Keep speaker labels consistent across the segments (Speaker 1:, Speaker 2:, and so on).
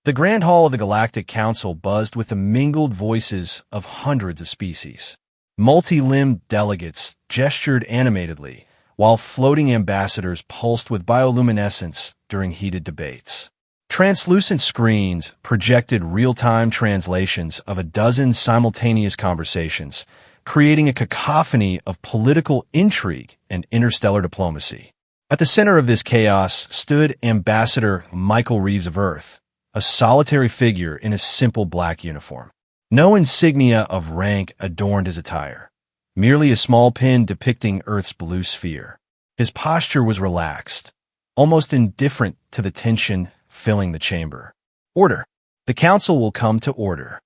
Speaker 1: The Grand Hall of the Galactic Council buzzed with the mingled voices of hundreds of species. Multi-limbed delegates gestured animatedly, while floating ambassadors pulsed with bioluminescence during heated debates. Translucent screens projected real-time translations of a dozen simultaneous conversations, creating a cacophony of political intrigue and interstellar diplomacy. At the center of this chaos stood Ambassador Michael Reeves of Earth, a solitary figure in a simple black uniform. No insignia of rank adorned his attire, merely a small pin depicting Earth's blue sphere. His posture was relaxed, almost indifferent to the tension filling the chamber. Order. The council will come to order.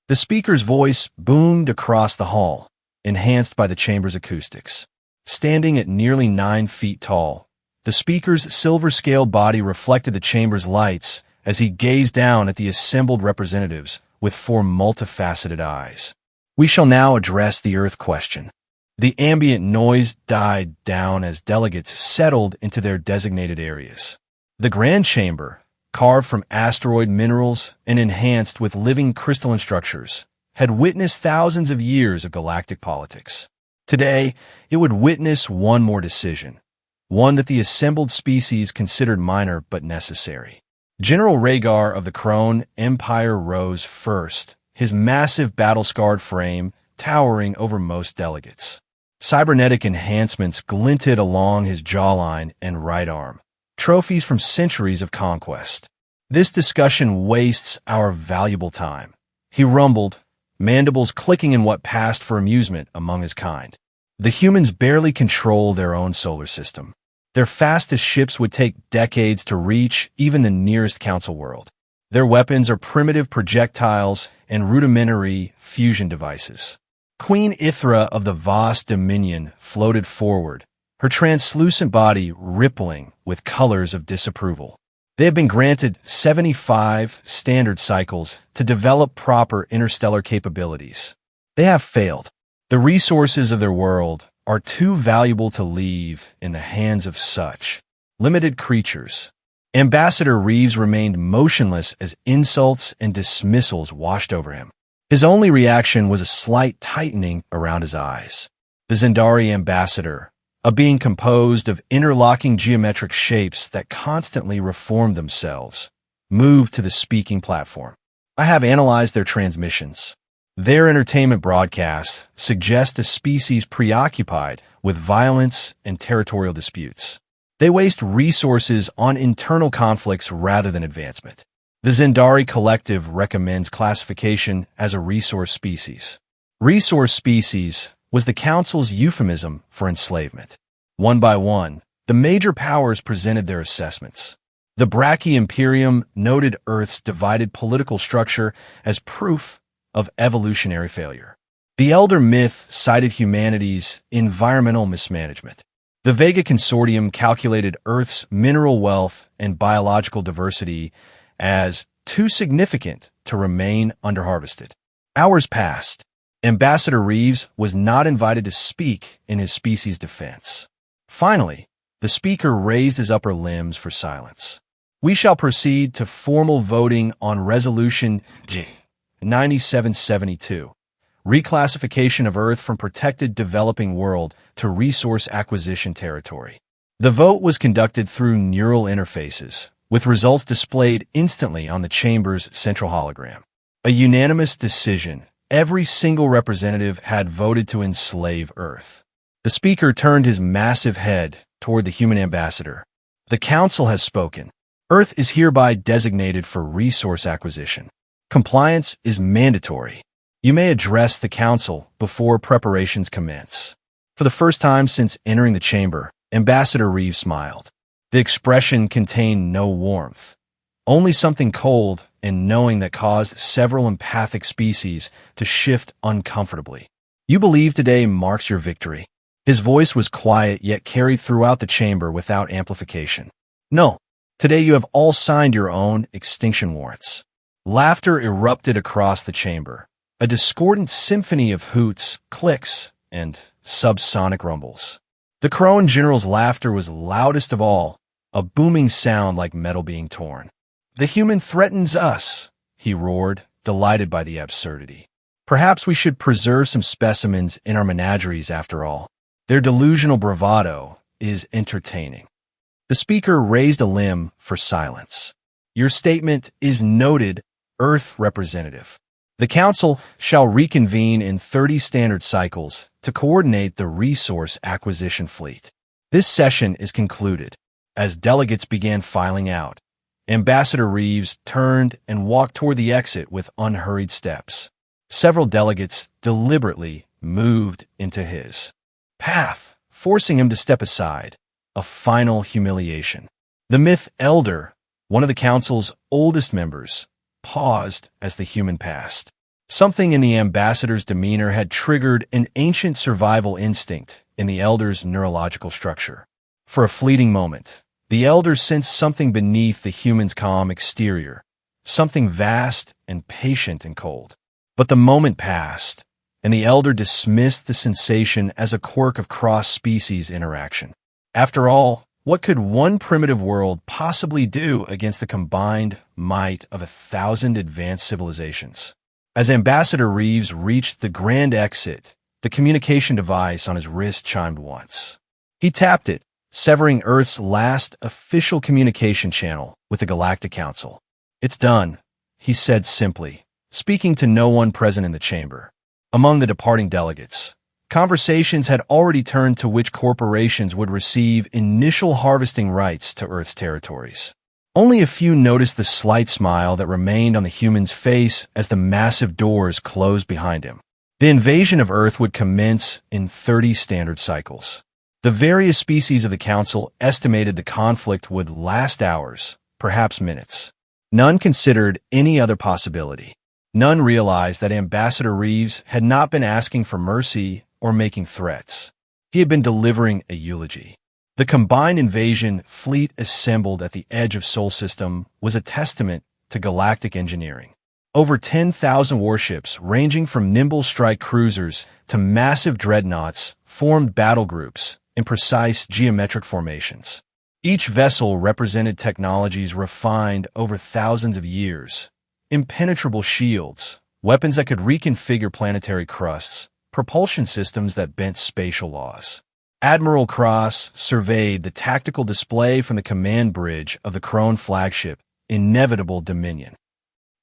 Speaker 1: The speaker's voice boomed across the hall, enhanced by the chamber's acoustics. Standing at nearly 9 feet tall, the speaker's silver-scaled body reflected the chamber's lights as he gazed down at the assembled representatives with 4 multifaceted eyes. We shall now address the Earth question. The ambient noise died down as delegates settled into their designated areas. The Grand Chamber, carved from asteroid minerals and enhanced with living crystalline structures, had witnessed thousands of years of galactic politics. Today, it would witness one more decision, one that the assembled species considered minor but necessary. General Rhaegar of the Crone Empire rose first, his massive battle-scarred frame towering over most delegates. Cybernetic enhancements glinted along his jawline and right arm, trophies from centuries of conquest. This discussion wastes our valuable time, he rumbled, mandibles clicking in what passed for amusement among his kind. The humans barely control their own solar system. Their fastest ships would take decades to reach even the nearest council world. Their weapons are primitive projectiles and rudimentary fusion devices. Queen Ithra of the vast dominion floated forward, her translucent body rippling with colors of disapproval. They have been granted 75 standard cycles to develop proper interstellar capabilities. They have failed. The resources of their world are too valuable to leave in the hands of such limited creatures. Ambassador Reeves remained motionless as insults and dismissals washed over him. His only reaction was a slight tightening around his eyes. The Zendari ambassador, a being composed of interlocking geometric shapes that constantly reformed themselves, moved to the speaking platform. I have analyzed their transmissions. Their entertainment broadcasts suggest a species preoccupied with violence and territorial disputes. They waste resources on internal conflicts rather than advancement. The Zendari Collective recommends classification as a resource species. Resource species was the Council's euphemism for enslavement. One by one, the major powers presented their assessments. The Brachii Imperium noted Earth's divided political structure as proof of evolutionary failure. The Elder Myth cited humanity's environmental mismanagement. The Vega Consortium calculated Earth's mineral wealth and biological diversity as too significant to remain underharvested. Hours passed. Ambassador Reeves was not invited to speak in his species' defense. Finally, the speaker raised his upper limbs for silence. We shall proceed to formal voting on Resolution G. 9772, reclassification of Earth from protected developing world to resource acquisition territory. The vote was conducted through neural interfaces, with results displayed instantly on the chamber's central hologram. A unanimous decision. Every single representative had voted to enslave Earth. The speaker turned his massive head toward the human ambassador. The council has spoken. Earth is hereby designated for resource acquisition. Compliance is mandatory. You may address the council before preparations commence. For the first time since entering the chamber, Ambassador Reeves smiled. The expression contained no warmth, only something cold and knowing that caused several empathic species to shift uncomfortably. You believe today marks your victory. His voice was quiet yet carried throughout the chamber without amplification. No, today you have all signed your own extinction warrants. Laughter erupted across the chamber, a discordant symphony of hoots, clicks, and subsonic rumbles. The Crone General's laughter was loudest of all, a booming sound like metal being torn. "The human threatens us," he roared, delighted by the absurdity. "Perhaps we should preserve some specimens in our menageries after all. Their delusional bravado is entertaining." The speaker raised a limb for silence. "Your statement is noted, Earth representative. The Council shall reconvene in 30 standard cycles to coordinate the resource acquisition fleet. This session is concluded." As delegates began filing out, Ambassador Reeves turned and walked toward the exit with unhurried steps. Several delegates deliberately moved into his path, forcing him to step aside. A final humiliation. The Myth Elder, one of the Council's oldest members, paused as the human passed. Something in the ambassador's demeanor had triggered an ancient survival instinct in the Elder's neurological structure. For a fleeting moment, the Elder sensed something beneath the human's calm exterior, something vast and patient and cold. But the moment passed, and the Elder dismissed the sensation as a quirk of cross-species interaction. After all, what could one primitive world possibly do against the combined might of 1,000 advanced civilizations? As Ambassador Reeves reached the grand exit, the communication device on his wrist chimed once. He tapped it, severing Earth's last official communication channel with the Galactic Council. "It's done," he said simply, speaking to no one present in the chamber. Among the departing delegates, conversations had already turned to which corporations would receive initial harvesting rights to Earth's territories. Only a few noticed the slight smile that remained on the human's face as the massive doors closed behind him. The invasion of Earth would commence in 30 standard cycles. The various species of the Council estimated the conflict would last hours, perhaps minutes. None considered any other possibility. None realized that Ambassador Reeves had not been asking for mercy or making threats. He had been delivering a eulogy. The combined invasion fleet assembled at the edge of Sol System was a testament to galactic engineering. Over 10,000 warships, ranging from nimble strike cruisers to massive dreadnoughts, formed battle groups in precise geometric formations. Each vessel represented technologies refined over thousands of years. Impenetrable shields, weapons that could reconfigure planetary crusts, propulsion systems that bent spatial laws. Admiral Cross surveyed the tactical display from the command bridge of the Crone flagship, Inevitable Dominion.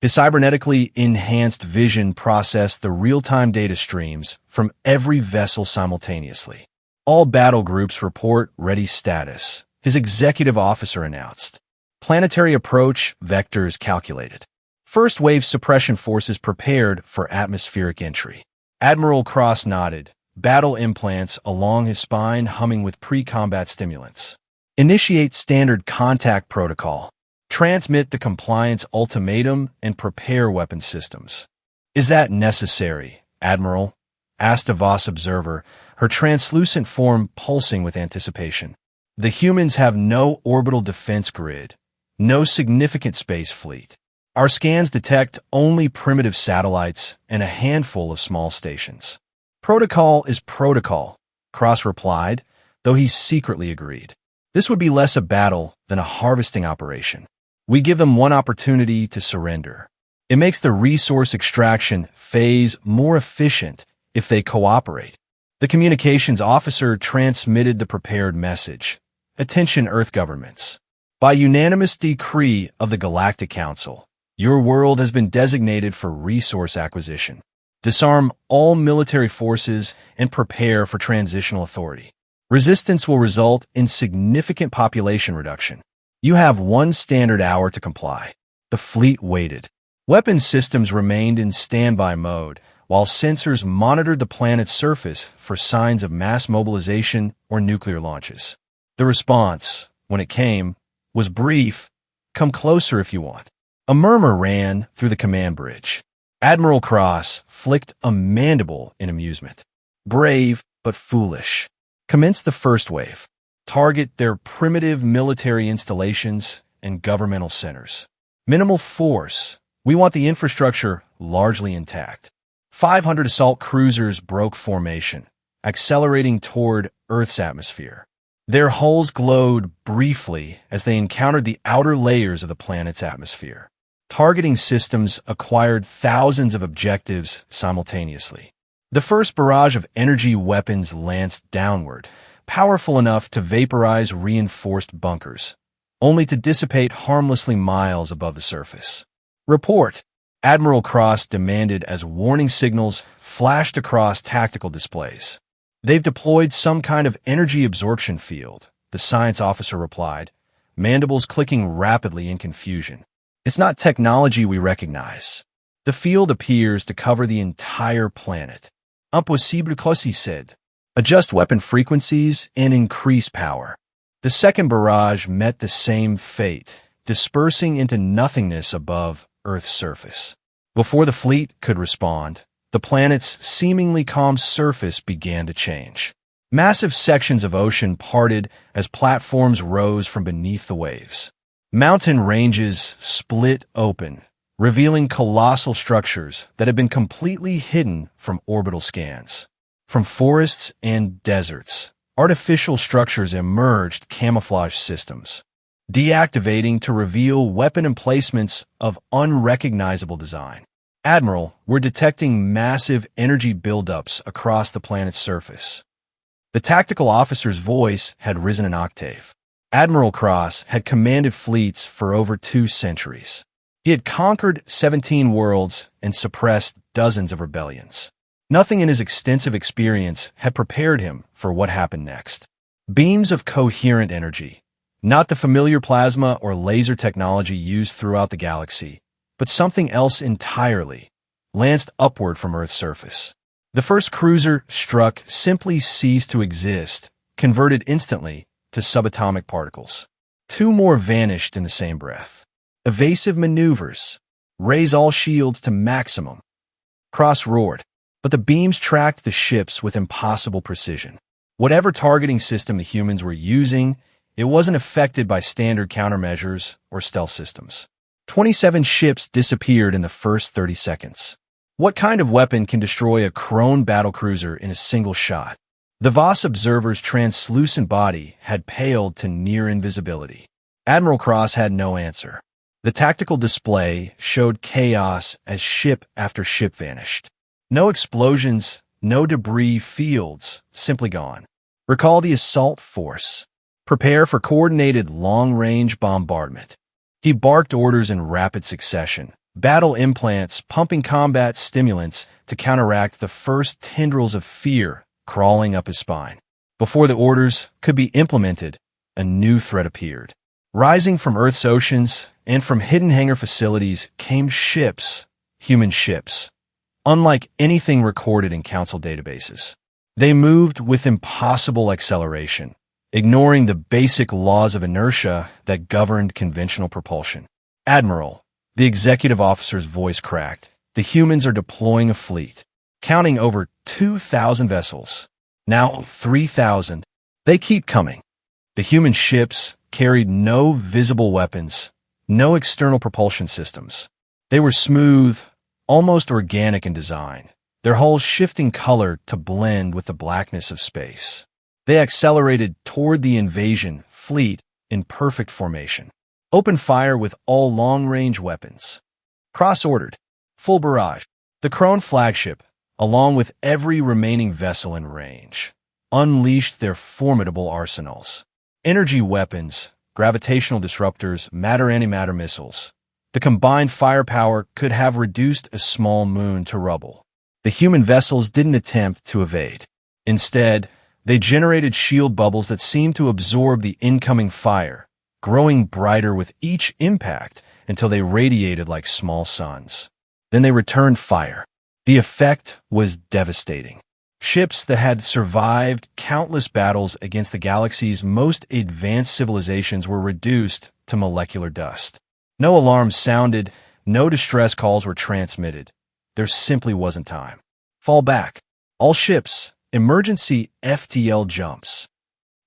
Speaker 1: His cybernetically enhanced vision processed the real-time data streams from every vessel simultaneously. "All battle groups report ready status," his executive officer announced. "Planetary approach vectors calculated. First wave suppression forces prepared for atmospheric entry." Admiral Cross nodded, battle implants along his spine humming with pre-combat stimulants. "Initiate standard contact protocol. Transmit the compliance ultimatum and prepare weapon systems." "Is that necessary, Admiral?" asked a Voss observer, her translucent form pulsing with anticipation. "The humans have no orbital defense grid, no significant space fleet. Our scans detect only primitive satellites and a handful of small stations." "Protocol is protocol," Cross replied, though he secretly agreed. "This would be less a battle than a harvesting operation. We give them one opportunity to surrender. It makes the resource extraction phase more efficient if they cooperate." The communications officer transmitted the prepared message. "Attention, Earth governments. By unanimous decree of the Galactic Council, your world has been designated for resource acquisition. Disarm all military forces and prepare for transitional authority. Resistance will result in significant population reduction. You have 1 standard hour to comply." The fleet waited. Weapon systems remained in standby mode, while sensors monitored the planet's surface for signs of mass mobilization or nuclear launches. The response, when it came, was brief. "Come closer if you want." A murmur ran through the command bridge. Admiral Cross flicked a mandible in amusement. "Brave, but foolish. Commence the first wave. Target their primitive military installations and governmental centers. Minimal force. We want the infrastructure largely intact." 500 assault cruisers broke formation, accelerating toward Earth's atmosphere. Their hulls glowed briefly as they encountered the outer layers of the planet's atmosphere. Targeting systems acquired thousands of objectives simultaneously. The first barrage of energy weapons lanced downward, powerful enough to vaporize reinforced bunkers, only to dissipate harmlessly miles above the surface. "Report," Admiral Cross demanded as warning signals flashed across tactical displays. "They've deployed some kind of energy absorption field," the science officer replied, mandibles clicking rapidly in confusion. "It's not technology we recognize. The field appears to cover the entire planet." "Impossible," he said. "Adjust weapon frequencies and increase power." The second barrage met the same fate, dispersing into nothingness above Earth's surface. Before the fleet could respond, the planet's seemingly calm surface began to change. Massive sections of ocean parted as platforms rose from beneath the waves. Mountain ranges split open, revealing colossal structures that had been completely hidden from orbital scans. From forests and deserts, artificial structures emerged, camouflage systems, deactivating to reveal weapon emplacements of unrecognizable design. "Admiral, we're detecting massive energy buildups across the planet's surface." The tactical officer's voice had risen an octave. Admiral Cross had commanded fleets for over 2 centuries. He had conquered 17 worlds and suppressed dozens of rebellions. Nothing in his extensive experience had prepared him for what happened next. Beams of coherent energy, not the familiar plasma or laser technology used throughout the galaxy, but something else entirely, lanced upward from Earth's surface. The first cruiser struck simply ceased to exist, converted instantly to subatomic particles. 2 more vanished in the same breath. Evasive maneuvers. Raise all shields to maximum. Cross roared, but the beams tracked the ships with impossible precision. Whatever targeting system the humans were using, it wasn't affected by standard countermeasures or stealth systems. 27 ships disappeared in the first 30 seconds. What kind of weapon can destroy a Krone battlecruiser in a single shot? The Voss observer's translucent body had paled to near invisibility. Admiral Cross had no answer. The tactical display showed chaos as ship after ship vanished. No explosions, no debris fields, simply gone. Recall the assault force. Prepare for coordinated long-range bombardment. He barked orders in rapid succession, battle implants pumping combat stimulants to counteract the first tendrils of fear crawling up his spine. Before the orders could be implemented, a new threat appeared. Rising from Earth's oceans and from hidden hangar facilities came ships, human ships, unlike anything recorded in Council databases. They moved with impossible acceleration, ignoring the basic laws of inertia that governed conventional propulsion. "Admiral," the executive officer's voice cracked, "the humans are deploying a fleet, counting over 2,000 vessels. Now 3,000. They keep coming." The human ships carried no visible weapons, no external propulsion systems. They were smooth, almost organic in design, their hulls shifting color to blend with the blackness of space. They accelerated toward the invasion fleet in perfect formation. "Open fire with all long-range weapons." Cross ordered. Full barrage. The Krone flagship, along with every remaining vessel in range, unleashed their formidable arsenals. Energy weapons, gravitational disruptors, matter-antimatter missiles. The combined firepower could have reduced a small moon to rubble. The human vessels didn't attempt to evade. Instead, they generated shield bubbles that seemed to absorb the incoming fire, growing brighter with each impact until they radiated like small suns. Then they returned fire. The effect was devastating. Ships that had survived countless battles against the galaxy's most advanced civilizations were reduced to molecular dust. No alarms sounded, no distress calls were transmitted. There simply wasn't time. "Fall back. All ships, emergency FTL jumps."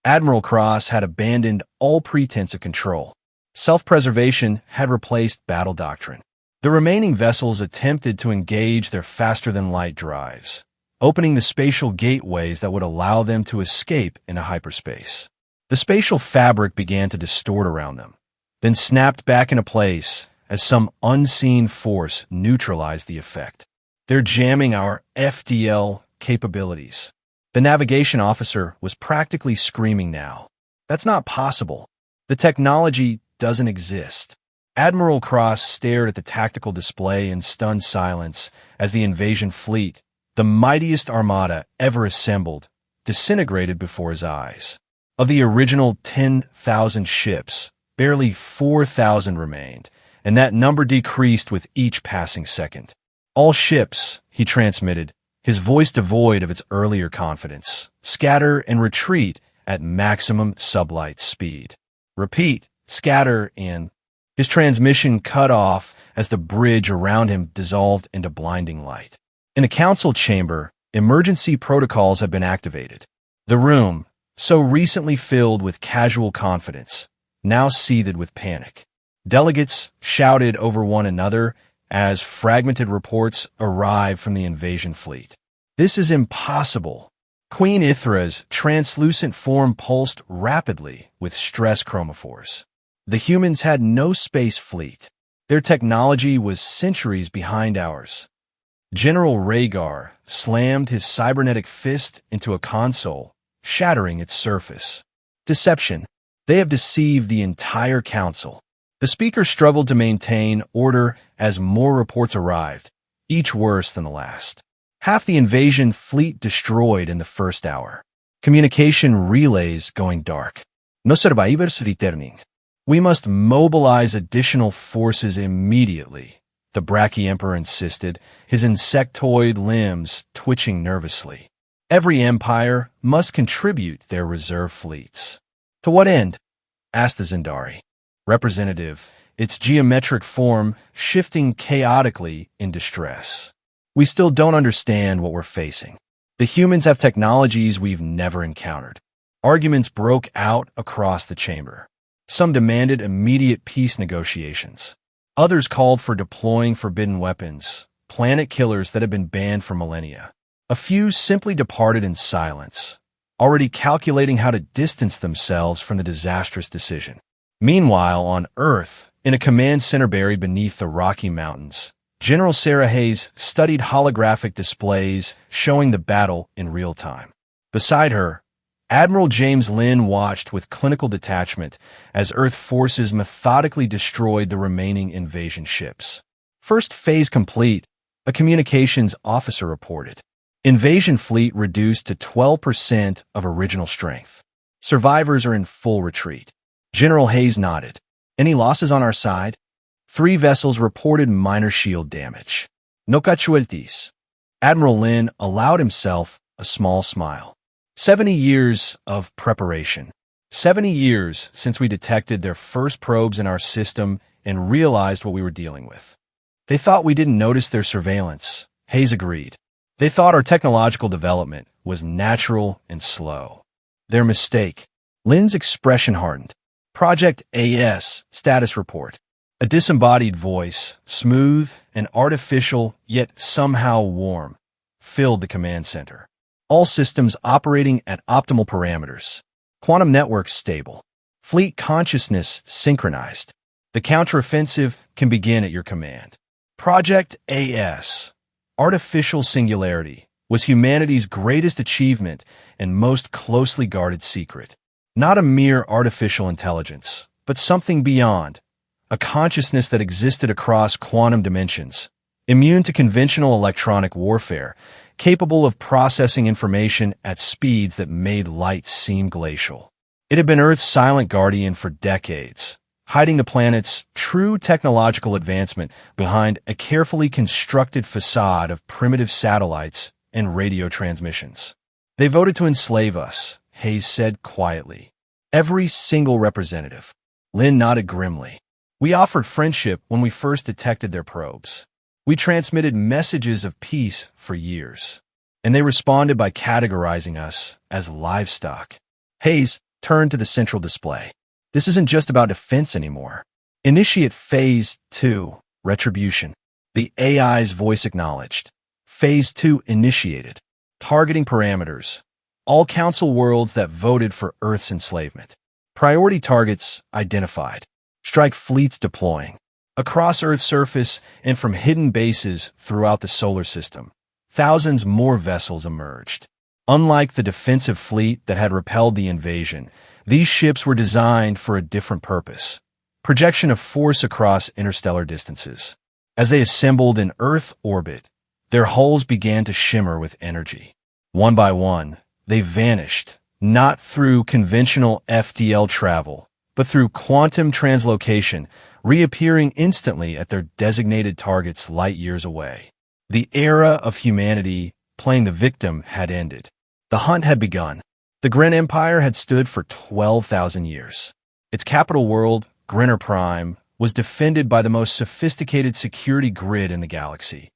Speaker 1: Admiral Cross had abandoned all pretense of control. Self-preservation had replaced battle doctrine. The remaining vessels attempted to engage their faster-than-light drives, opening the spatial gateways that would allow them to escape into hyperspace. The spatial fabric began to distort around them, then snapped back into place as some unseen force neutralized the effect. They're jamming our FDL capabilities. The navigation officer was practically screaming now. That's not possible. The technology doesn't exist. Admiral Cross stared at the tactical display in stunned silence as the invasion fleet, the mightiest armada ever assembled, disintegrated before his eyes. Of the original 10,000 ships, barely 4,000 remained, and that number decreased with each passing second. All ships, he transmitted, his voice devoid of its earlier confidence, scatter and retreat at maximum sublight speed. Repeat, scatter and... His transmission cut off as the bridge around him dissolved into blinding light. In the council chamber, emergency protocols had been activated. The room, so recently filled with casual confidence, now seethed with panic. Delegates shouted over one another as fragmented reports arrived from the invasion fleet. This is impossible. Queen Ithra's translucent form pulsed rapidly with stress chromophores. The humans had no space fleet. Their technology was centuries behind ours. General Rhaegar slammed his cybernetic fist into a console, shattering its surface. Deception. They have deceived the entire council. The speaker struggled to maintain order as more reports arrived, each worse than the last. Half the invasion fleet destroyed in the first hour. Communication relays going dark. No survivors returning. We must mobilize additional forces immediately, the Brachii-Emperor insisted, his insectoid limbs twitching nervously. Every empire must contribute their reserve fleets. To what end? Asked the Zendari. Representative, its geometric form shifting chaotically in distress. We still don't understand what we're facing. The humans have technologies we've never encountered. Arguments broke out across the chamber. Some demanded immediate peace negotiations. Others called for deploying forbidden weapons, planet killers that had been banned for millennia. A few simply departed in silence, already calculating how to distance themselves from the disastrous decision. Meanwhile, on Earth, in a command center buried beneath the Rocky Mountains, General Sarah Hayes studied holographic displays showing the battle in real time. Beside her, Admiral James Lynn watched with clinical detachment as Earth forces methodically destroyed the remaining invasion ships. First phase complete, a communications officer reported. Invasion fleet reduced to 12% of original strength. Survivors are in full retreat. General Hayes nodded. Any losses on our side? 3 vessels reported minor shield damage. No casualties. Admiral Lynn allowed himself a small smile. 70 years of preparation. 70 years since we detected their first probes in our system and realized what we were dealing with. They thought we didn't notice their surveillance. Hayes agreed. They thought our technological development was natural and slow. Their mistake. Lynn's expression hardened. Project AS status report. A disembodied voice, smooth and artificial yet somehow warm, filled the command center. All systems operating at optimal parameters. Quantum networks stable. Fleet consciousness synchronized. The counteroffensive can begin at your command. Project AS, Artificial Singularity, was humanity's greatest achievement and most closely guarded secret. Not a mere artificial intelligence, but something beyond. A consciousness that existed across quantum dimensions, immune to conventional electronic warfare, capable of processing information at speeds that made light seem glacial. It had been Earth's silent guardian for decades, hiding the planet's true technological advancement behind a carefully constructed facade of primitive satellites and radio transmissions. They voted to enslave us, Hayes said quietly. Every single representative. Lynn nodded grimly. We offered friendship when we first detected their probes. We transmitted messages of peace for years, and they responded by categorizing us as livestock. Hayes turned to the central display. This isn't just about defense anymore. Initiate Phase 2, Retribution. The AI's voice acknowledged. Phase 2 initiated. Targeting parameters. All council worlds that voted for Earth's enslavement. Priority targets identified. Strike fleets deploying. Across Earth's surface and from hidden bases throughout the solar system, thousands more vessels emerged. Unlike the defensive fleet that had repelled the invasion, these ships were designed for a different purpose: projection of force across interstellar distances. As they assembled in Earth orbit, their hulls began to shimmer with energy. One by one, they vanished, not through conventional FTL travel, but through quantum translocation, reappearing instantly at their designated targets light years away. The era of humanity playing the victim had ended. The hunt had begun. The Gren Empire had stood for 12,000 years. Its capital world, Grinner Prime, was defended by the most sophisticated security grid in the galaxy.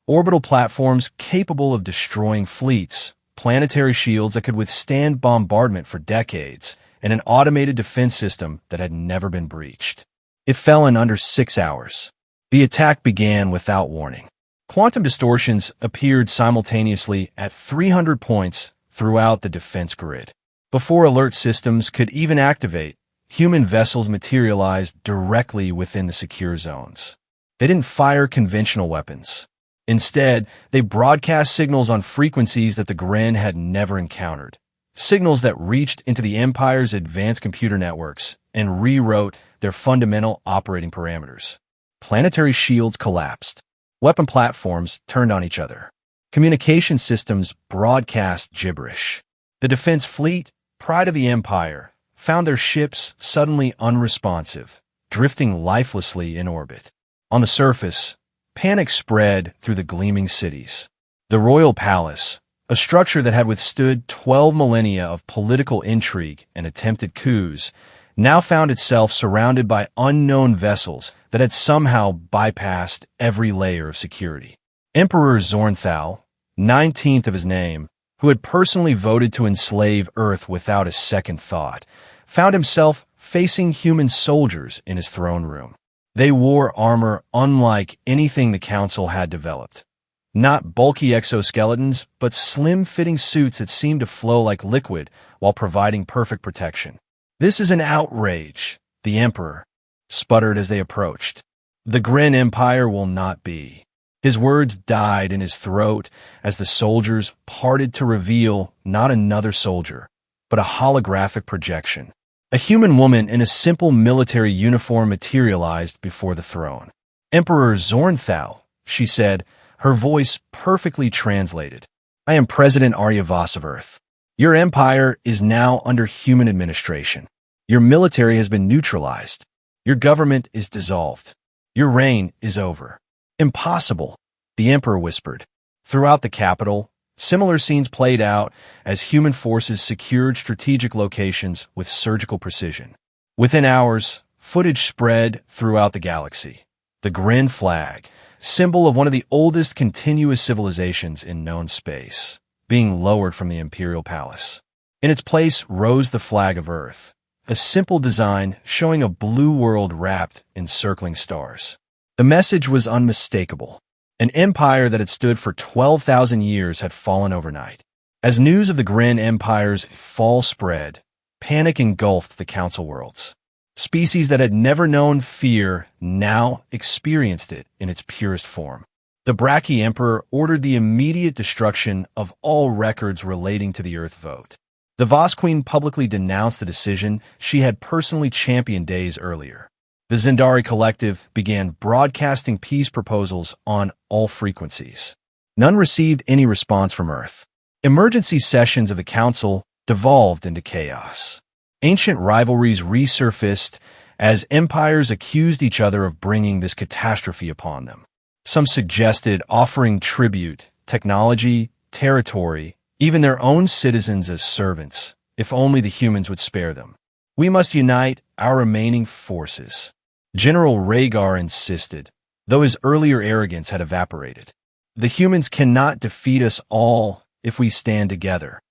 Speaker 1: Orbital platforms capable of destroying fleets, planetary shields that could withstand bombardment for decades, and an automated defense system that had never been breached. It fell in under 6 hours. The attack began without warning. Quantum distortions appeared simultaneously at 300 points throughout the defense grid. Before alert systems could even activate, human vessels materialized directly within the secure zones. They didn't fire conventional weapons. Instead, they broadcast signals on frequencies that the Gren had never encountered. Signals that reached into the Empire's advanced computer networks and rewrote their fundamental operating parameters. Planetary shields collapsed. Weapon platforms turned on each other. Communication systems broadcast gibberish. The defense fleet, pride of the Empire, found their ships suddenly unresponsive, drifting lifelessly in orbit. On the surface, panic spread through the gleaming cities. The royal palace, a structure that had withstood 12 millennia of political intrigue and attempted coups, now found itself surrounded by unknown vessels that had somehow bypassed every layer of security. Emperor Zornthal, 19th of his name, who had personally voted to enslave Earth without a second thought, found himself facing human soldiers in his throne room. They wore armor unlike anything the Council had developed. Not bulky exoskeletons, but slim-fitting suits that seemed to flow like liquid while providing perfect protection. "This is an outrage," the Emperor sputtered as they approached. "The Gren Empire will not be." His words died in his throat as the soldiers parted to reveal not another soldier, but a holographic projection. A human woman in a simple military uniform materialized before the throne. "Emperor Zornthal," she said, her voice perfectly translated. "I am President Aryavas of Earth. Your empire is now under human administration. Your military has been neutralized. Your government is dissolved. Your reign is over." "Impossible," the Emperor whispered. Throughout the capital, similar scenes played out as human forces secured strategic locations with surgical precision. Within hours, footage spread throughout the galaxy. The Gren flag, symbol of one of the oldest continuous civilizations in known space, being lowered from the Imperial Palace. In its place rose the flag of Earth, a simple design showing a blue world wrapped in circling stars. The message was unmistakable. An empire that had stood for 12,000 years had fallen overnight. As news of the Gren Empire's fall spread, panic engulfed the Council worlds. Species that had never known fear now experienced it in its purest form. The Brachii Emperor ordered the immediate destruction of all records relating to the Earth vote. The Voss Queen publicly denounced the decision she had personally championed days earlier. The Zendari Collective began broadcasting peace proposals on all frequencies. None received any response from Earth. Emergency sessions of the Council devolved into chaos. Ancient rivalries resurfaced as empires accused each other of bringing this catastrophe upon them. Some suggested offering tribute, technology, territory, even their own citizens as servants, if only the humans would spare them. "We must unite our remaining forces," General Rhaegar insisted, though his earlier arrogance had evaporated. "The humans cannot defeat us all if we stand together."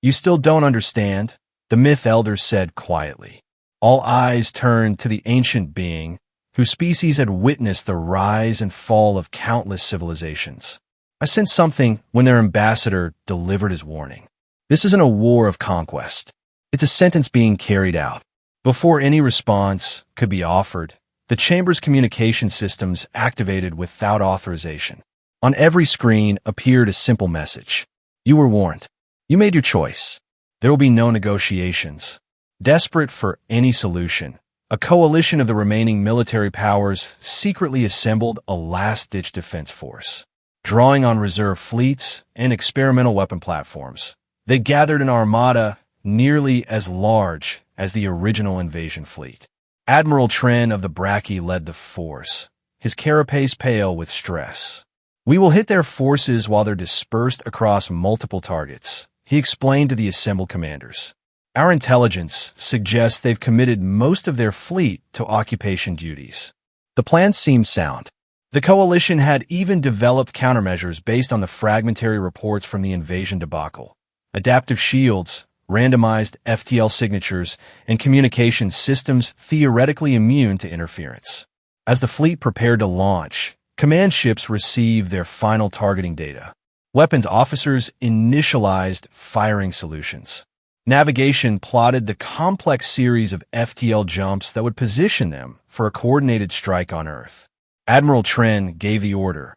Speaker 1: "You still don't understand," the Myth Elder said quietly. All eyes turned to the ancient being, whose species had witnessed the rise and fall of countless civilizations. "I sensed something when their ambassador delivered his warning. This isn't a war of conquest. It's a sentence being carried out. Before any response could be offered, the chamber's communication systems activated without authorization. On every screen appeared a simple message. You were warned. You made your choice. There will be no negotiations. Desperate for any solution, a coalition of the remaining military powers secretly assembled a last-ditch defense force. Drawing on reserve fleets and experimental weapon platforms, they gathered an armada nearly as large as the original invasion fleet. Admiral Tren of the Brachy led the force, his carapace pale with stress. We will hit their forces while they're dispersed across multiple targets, he explained to the assembled commanders. Our intelligence suggests they've committed most of their fleet to occupation duties. The plan seemed sound. The coalition had even developed countermeasures based on the fragmentary reports from the invasion debacle. Adaptive shields, randomized FTL signatures, and communication systems theoretically immune to interference. As the fleet prepared to launch, command ships received their final targeting data. Weapons officers initialized firing solutions. Navigation plotted the complex series of FTL jumps that would position them for a coordinated strike on Earth. Admiral Tren gave the order,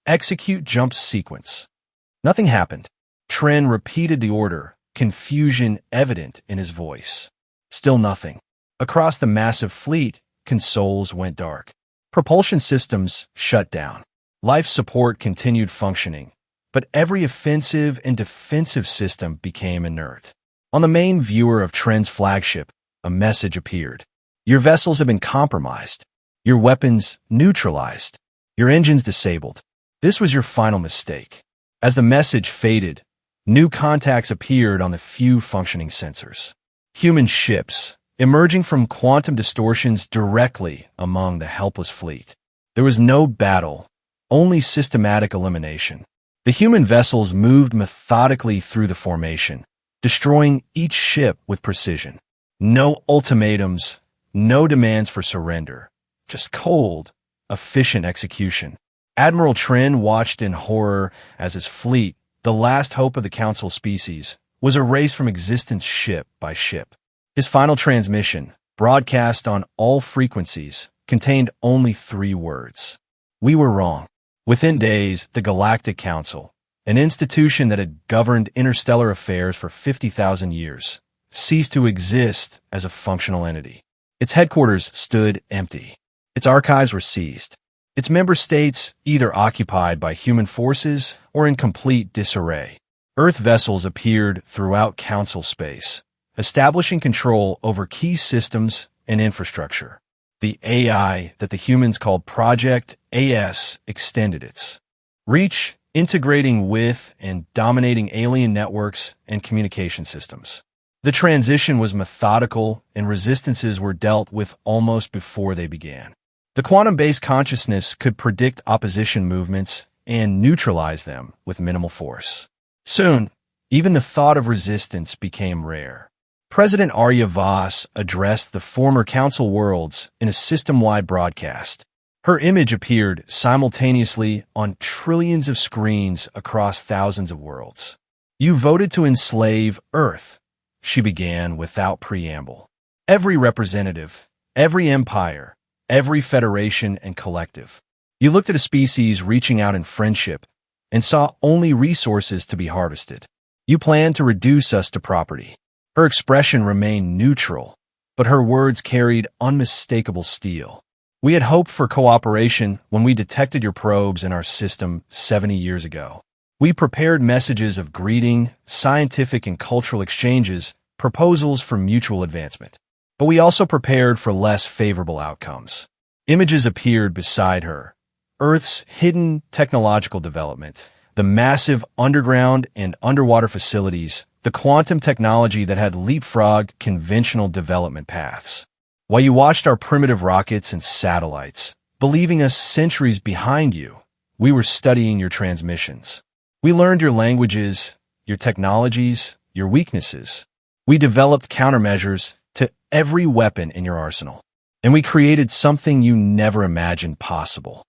Speaker 1: execute jump sequence. Nothing happened. Tren repeated the order, confusion evident in his voice. Still nothing. Across the massive fleet, consoles went dark. Propulsion systems shut down. Life support continued functioning, but every offensive and defensive system became inert. On the main viewer of Tren's flagship, a message appeared. Your vessels have been compromised. Your weapons neutralized. Your engines disabled. This was your final mistake. As the message faded, new contacts appeared on the few functioning sensors. Human ships, emerging from quantum distortions directly among the helpless fleet. There was no battle, only systematic elimination. The human vessels moved methodically through the formation, destroying each ship with precision. No ultimatums, no demands for surrender, just cold, efficient execution. Admiral Tren watched in horror as his fleet, the last hope of the Council species, was erased from existence ship by ship. His final transmission, broadcast on all frequencies, contained only 3 words. We were wrong. Within days, the Galactic Council, an institution that had governed interstellar affairs for 50,000 years, ceased to exist as a functional entity. Its headquarters stood empty. Its archives were seized. Its member states either occupied by human forces or in complete disarray. Earth vessels appeared throughout Council space, establishing control over key systems and infrastructure. The AI that the humans called Project AS extended its reach, integrating with and dominating alien networks and communication systems. The transition was methodical, and resistances were dealt with almost before they began. The quantum-based consciousness could predict opposition movements and neutralize them with minimal force. Soon, even the thought of resistance became rare. President Arya Voss addressed the former Council worlds in a system-wide broadcast. Her image appeared simultaneously on trillions of screens across thousands of worlds. You voted to enslave Earth, she began without preamble. Every representative, every empire, every federation and collective. You looked at a species reaching out in friendship and saw only resources to be harvested. You planned to reduce us to property. Her expression remained neutral, but her words carried unmistakable steel. We had hoped for cooperation when we detected your probes in our system 70 years ago. We prepared messages of greeting, scientific and cultural exchanges, proposals for mutual advancement. But we also prepared for less favorable outcomes. Images appeared beside her. Earth's hidden technological development, the massive underground and underwater facilities, the quantum technology that had leapfrogged conventional development paths. While you watched our primitive rockets and satellites, believing us centuries behind you, we were studying your transmissions. We learned your languages, your technologies, your weaknesses. We developed countermeasures to every weapon in your arsenal. And we created something you never imagined possible.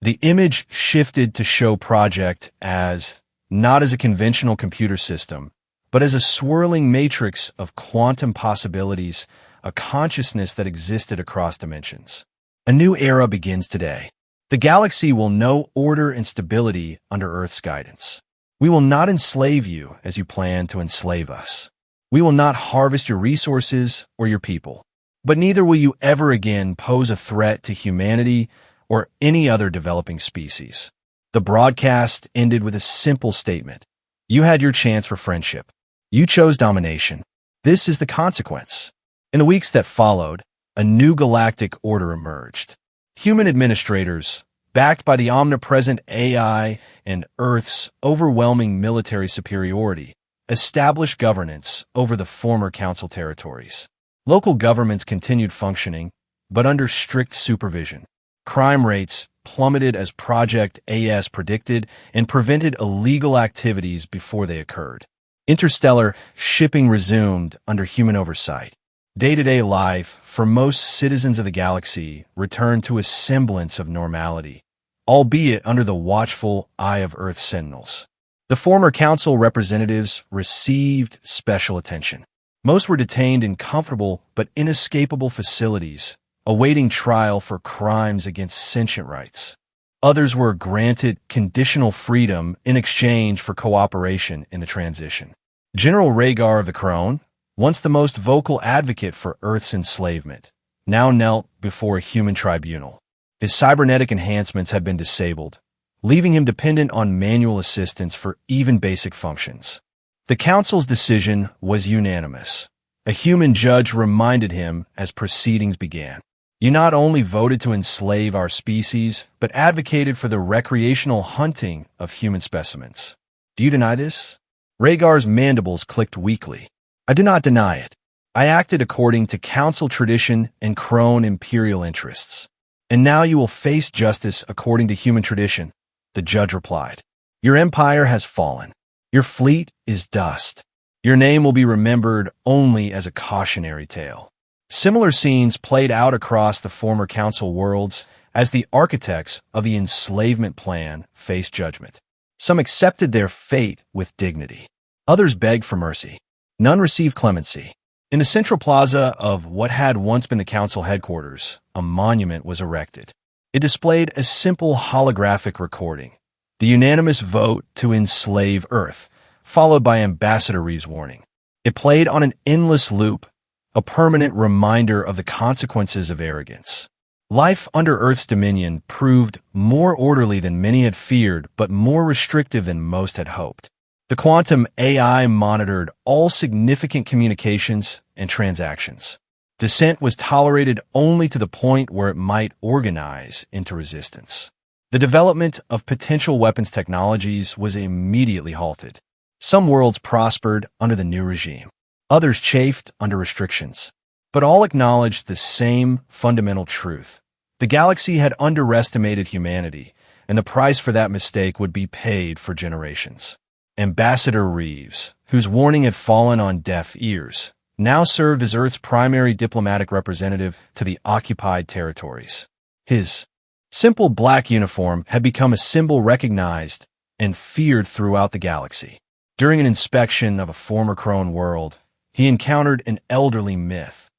Speaker 1: The image shifted to show Project as, not as a conventional computer system, but as a swirling matrix of quantum possibilities, a consciousness that existed across dimensions. A new era begins today. The galaxy will know order and stability under Earth's guidance. We will not enslave you as you plan to enslave us. We will not harvest your resources or your people. But neither will you ever again pose a threat to humanity or any other developing species. The broadcast ended with a simple statement. You had your chance for friendship. You chose domination. This is the consequence. In the weeks that followed, a new galactic order emerged. Human administrators, backed by the omnipresent AI and Earth's overwhelming military superiority, established governance over the former Council territories. Local governments continued functioning, but under strict supervision. Crime rates plummeted as Project AS predicted and prevented illegal activities before they occurred. Interstellar shipping resumed under human oversight. Day-to-day life for most citizens of the galaxy returned to a semblance of normality, albeit under the watchful eye of Earth sentinels. The former council representatives received special attention. Most were detained in comfortable but inescapable facilities, awaiting trial for crimes against sentient rights. Others were granted conditional freedom in exchange for cooperation in the transition. General Rhaegar of the Crone, once the most vocal advocate for Earth's enslavement, now knelt before a human tribunal. His cybernetic enhancements had been disabled, leaving him dependent on manual assistance for even basic functions. The council's decision was unanimous. A human judge reminded him as proceedings began. You not only voted to enslave our species, but advocated for the recreational hunting of human specimens. Do you deny this? Rhaegar's mandibles clicked weakly. I do not deny it. I acted according to council tradition and crone imperial interests. And now you will face justice according to human tradition, the judge replied. Your empire has fallen. Your fleet is dust. Your name will be remembered only as a cautionary tale. Similar scenes played out across the former council worlds as the architects of the enslavement plan faced judgment. Some accepted their fate with dignity. Others begged for mercy. None received clemency. In the central plaza of what had once been the council headquarters, a monument was erected. It displayed a simple holographic recording, the unanimous vote to enslave Earth, followed by Ambassador Reeve's warning. It played on an endless loop, a permanent reminder of the consequences of arrogance. Life under Earth's dominion proved more orderly than many had feared, but more restrictive than most had hoped. The quantum AI monitored all significant communications and transactions. Dissent was tolerated only to the point where it might organize into resistance. The development of potential weapons technologies was immediately halted. Some worlds prospered under the new regime. Others chafed under restrictions. But all acknowledged the same fundamental truth. The galaxy had underestimated humanity, and the price for that mistake would be paid for generations. Ambassador Reeves, whose warning had fallen on deaf ears, now served as Earth's primary diplomatic representative to the occupied territories. His simple black uniform had become a symbol recognized and feared throughout the galaxy. During an inspection of a former Crone world, he encountered an elderly myth,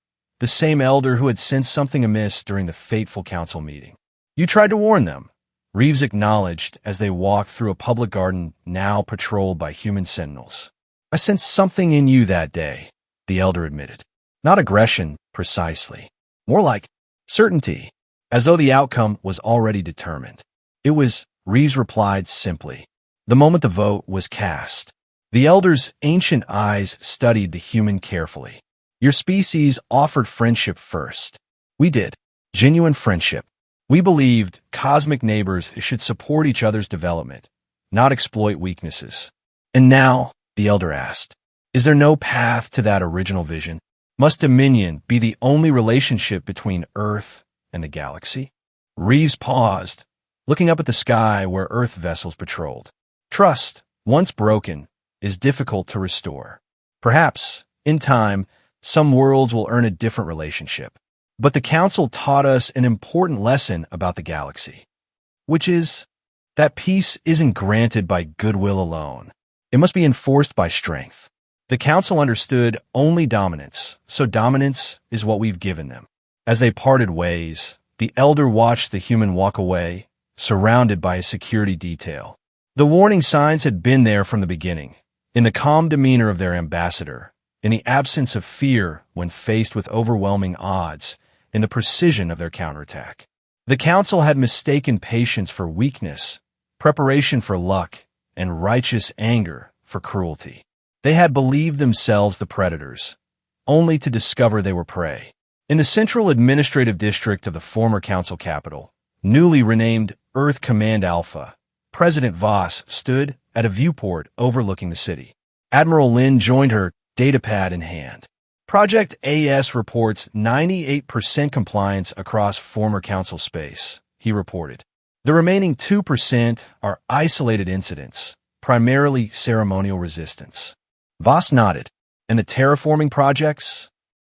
Speaker 1: the same elder who had sensed something amiss during the fateful council meeting. You tried to warn them, Reeves acknowledged as they walked through a public garden now patrolled by human sentinels. I sensed something in you that day, the elder admitted. Not aggression, precisely. More like certainty, as though the outcome was already determined. It was, Reeves replied simply. The moment the vote was cast, the elder's ancient eyes studied the human carefully. Your species offered friendship first. We did. Genuine friendship. We believed cosmic neighbors should support each other's development, not exploit weaknesses. And now, the elder asked, is there no path to that original vision? Must dominion be the only relationship between Earth and the galaxy? Reeves paused, looking up at the sky where Earth vessels patrolled. Trust, once broken, is difficult to restore. Perhaps, in time, some worlds will earn a different relationship. But the Council taught us an important lesson about the galaxy, which is that peace isn't granted by goodwill alone. It must be enforced by strength. The council understood only dominance, so dominance is what we've given them. As they parted ways, the elder watched the human walk away, surrounded by a security detail. The warning signs had been there from the beginning, in the calm demeanor of their ambassador, in the absence of fear when faced with overwhelming odds, in the precision of their counterattack. The council had mistaken patience for weakness, preparation for luck, and righteous anger for cruelty. They had believed themselves the predators, only to discover they were prey. In the central administrative district of the former council capital, newly renamed Earth Command Alpha, President Voss stood at a viewport overlooking the city. Admiral Lin joined her, datapad in hand. Project AS reports 98% compliance across former council space, he reported. The remaining 2% are isolated incidents, primarily ceremonial resistance. Voss nodded. And the terraforming projects?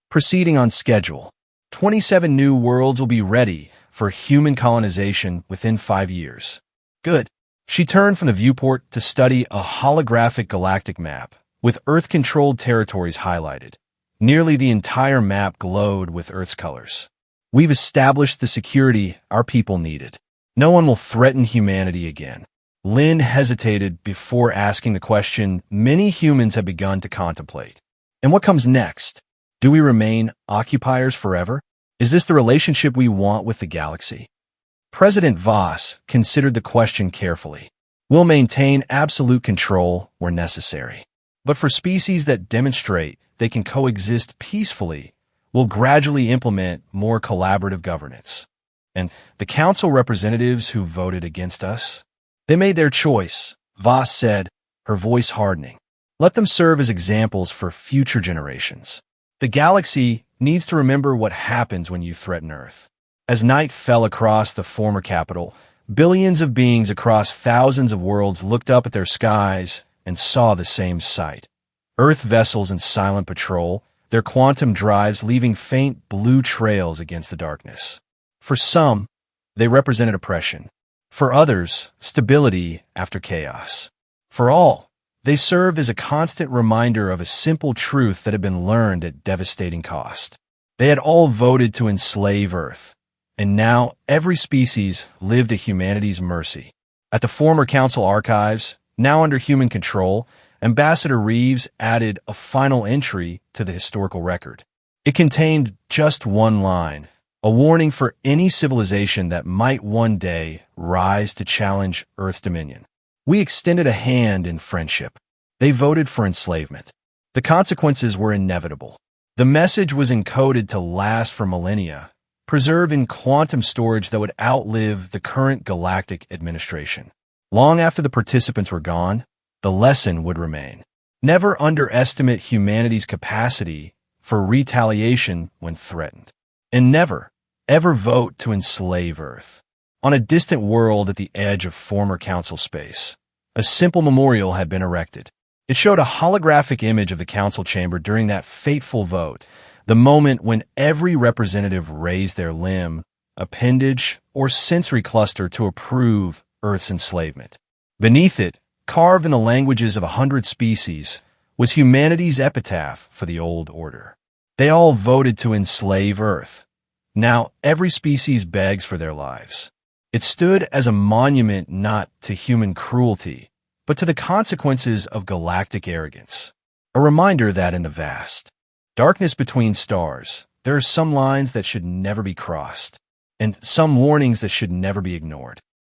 Speaker 1: Proceeding on schedule. 27 new worlds will be ready for human colonization within 5 years. Good. She turned from the viewport to study a holographic galactic map, with Earth-controlled territories highlighted. Nearly the entire map glowed with Earth's colors. We've established the security our people needed. No one will threaten humanity again. Lin hesitated before asking the question many humans have begun to contemplate. And what comes next? Do we remain occupiers forever? Is this the relationship we want with the galaxy? President Voss considered the question carefully. We'll maintain absolute control where necessary. But for species that demonstrate they can coexist peacefully, we'll gradually implement more collaborative governance. And the council representatives who voted against us? They made their choice, Voss said, her voice hardening. Let them serve as examples for future generations. The galaxy needs to remember what happens when you threaten Earth. As night fell across the former capital, billions of beings across thousands of worlds looked up at their skies and saw the same sight. Earth vessels in silent patrol, their quantum drives leaving faint blue trails against the darkness. For some, they represented oppression. For others, stability after chaos. For all, they served as a constant reminder of a simple truth that had been learned at devastating cost. They had all voted to enslave Earth, and now every species lived at humanity's mercy. At the former council archives, now under human control, Ambassador Reeves added a final entry to the historical record. It contained just one line, a warning for any civilization that might one day rise to challenge Earth's dominion. We extended a hand in friendship. They voted for enslavement. The consequences were inevitable. The message was encoded to last for millennia, preserved in quantum storage that would outlive the current galactic administration. Long after the participants were gone, the lesson would remain. Never underestimate humanity's capacity for retaliation when threatened. And never, ever vote to enslave Earth. On a distant world at the edge of former council space, a simple memorial had been erected. It showed a holographic image of the council chamber during that fateful vote, the moment when every representative raised their limb, appendage, or sensory cluster to approve Earth's enslavement. Beneath it, carved in the languages of 100 species, was humanity's epitaph for the old order. They all voted to enslave Earth. Now every species begs for their lives. It stood as a monument not to human cruelty, but to the consequences of galactic arrogance. A reminder that in the vast darkness between stars, there are some lines that should never be crossed, and some warnings that should never be ignored.